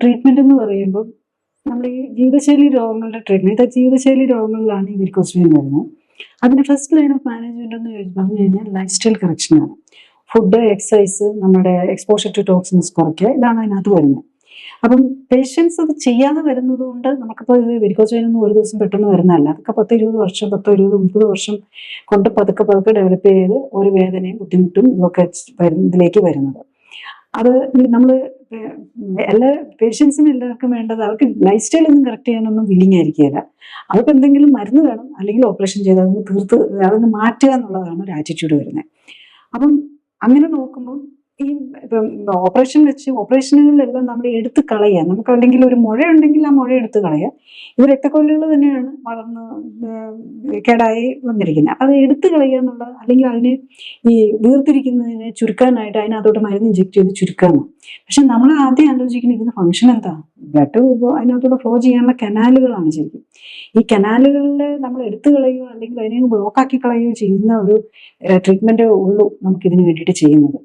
Treatment എന്ന് പറയുമ്പോൾ നമ്മൾ ഈ ജീവിതശൈലി രോഗങ്ങളുടെ ട്രീറ്റ്മെന്റ്, ജീവിതശൈലി രോഗങ്ങളിലാണ് ഈ വെരിക്കോസ് വെയിൻ വരുന്നത്. അതിന് ഫസ്റ്റ് ലൈൻ ഓഫ് മാനേജ്മെന്റ് എന്ന് പറഞ്ഞു കഴിഞ്ഞാൽ ലൈഫ് സ്റ്റൈൽ കറക്ഷനാണ്. ഫുഡ്, എക്സസൈസ്, നമ്മുടെ എക്സ്പോഷർ ടു ടോക്സിൻസ് കുറയ്ക്കുക, ഇതാണ് അതിനകത്ത് വരുന്നത്. അപ്പം പേഷ്യൻസ് അത് ചെയ്യാതെ വരുന്നത് കൊണ്ട് നമുക്കിപ്പോൾ ഇത് വെരിക്കോസ് വെയിൻ ഒന്നും ഒരു ദിവസം പെട്ടെന്ന് വരുന്നതല്ല. അതൊക്കെ 10-20 വർഷം, 10-20-30 വർഷം കൊണ്ട് പതുക്കെ പതുക്കെ ഡെവലപ്പ് ചെയ്ത് ഒരു വേദനയും ബുദ്ധിമുട്ടും ഇതൊക്കെ ഇതിലേക്ക് വരുന്നത്. അത് നമ്മൾ എല്ലാ പേഷ്യൻസിനും എല്ലാവർക്കും വേണ്ടത് അവർക്ക് ലൈഫ് സ്റ്റൈൽ ഒന്നും കറക്റ്റ് ചെയ്യാനൊന്നും വില്ലിങ് ആയിരിക്കില്ല. അവർക്ക് എന്തെങ്കിലും മരുന്ന് വേണം, അല്ലെങ്കിൽ ഓപ്പറേഷൻ ചെയ്ത് അതൊന്ന് തീർത്ത് അതൊന്ന് മാറ്റുക എന്നുള്ളതാണ് ഒരു ആറ്റിറ്റ്യൂഡ് വരുന്നത്. അപ്പം അങ്ങനെ നോക്കുമ്പോൾ ഈ ഇപ്പം ഓപ്പറേഷനുകളിലെല്ലാം നമ്മൾ എടുത്ത് കളയുക. നമുക്ക് അല്ലെങ്കിൽ ഒരു മുഴ ഉണ്ടെങ്കിൽ ആ മുഴ എടുത്ത് കളയുക. ഇത് രക്തക്കൊല്ലുകൾ തന്നെയാണ് വളർന്ന് കേടായി വന്നിരിക്കുന്നത്. അത് എടുത്ത് കളയുക എന്നുള്ളത്, അല്ലെങ്കിൽ അതിനെ ഈ വീർത്തിരിക്കുന്നതിനെ ചുരുക്കാനായിട്ട് അതിനകത്തോട്ട് മരുന്ന് ഇഞ്ചെക്ട് ചെയ്ത് ചുരുക്കാന്ന്. പക്ഷെ നമ്മൾ ആദ്യം ആലോചിക്കുന്നത് ഇതിന് ഫംഗ്ഷൻ എന്താ? ബ്ലഡ് അതിനകത്തോടെ ഫ്ലോ ചെയ്യാനുള്ള കനാലുകളാണ് ശരിക്കും. ഈ കനാലുകളിൽ നമ്മൾ എടുത്തു കളയുകയോ അല്ലെങ്കിൽ അതിനെ ബ്ലോക്ക് ആക്കി കളയുകയോ ചെയ്യുന്ന ഒരു ട്രീറ്റ്മെന്റേ ഉള്ളൂ നമുക്കിതിന് വേണ്ടിയിട്ട് ചെയ്യുന്നത്.